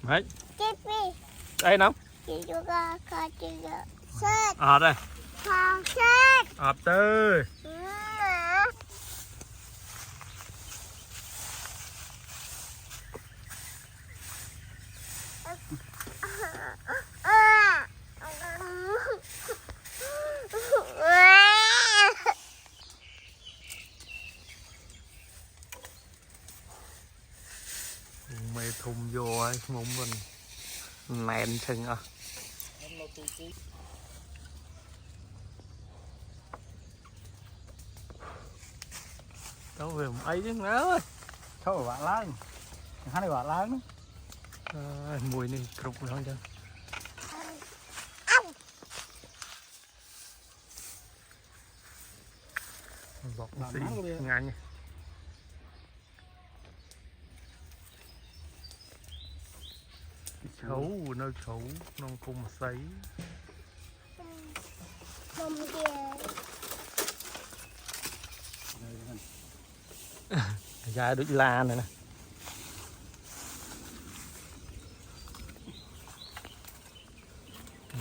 Đấy. Đây nóng. Đây. Tư. Mày thùng vô ấy, muốn mình nén chừng à. Đâu về ấy chứ ngớ ơi. Thôi bạn lớn. Hai này bạn lớn. Mùi này cục không chứ. Bọc xì ngắn nha. Khấu nơi khấu non cùng sấy. Dài đuổi la này nè.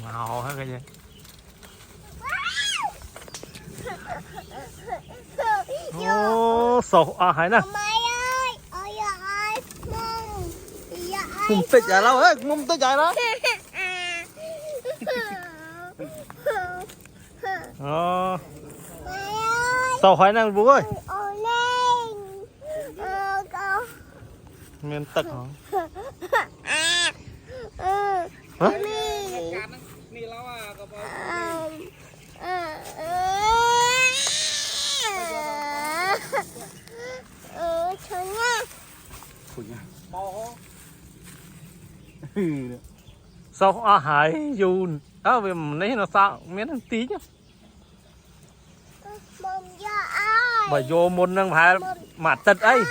Màu hết cái gì. Ô, sổ à hay nè. Mông tích dài lâu hết, mông tích dài đó. Sổ hỏi năng bố ơi. Miền tật hả? Hả? Sao à hải dù đó vì lấy nó sao miếng nó tí nhá. Bởi vô môn năng phải mặt tật ấy.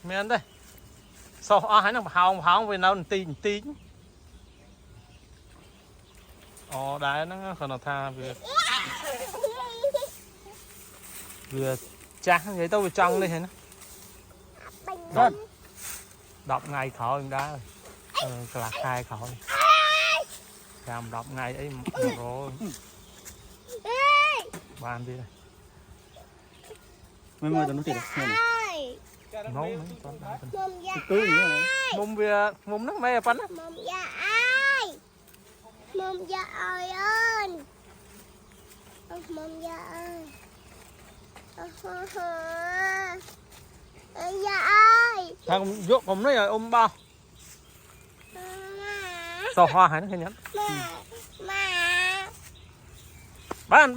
Miếng đây. Sao à hải nó hào về nào tí tí. Ồ đáy nó còn nó tha vừa chắc vậy tao vừa trong đây thế nó đọc ngày khỏi đã là khai khỏi làm đọc ngày ấy rồi bàn đi này mấy người tao nói thiệt nấu mông về mông nước mê bắn mông dạ ơi ơn mông dạ ơi dạ ơi thằng ruộtผมđấy rồi ôm bao sao hoa hay nó hay nhắn ban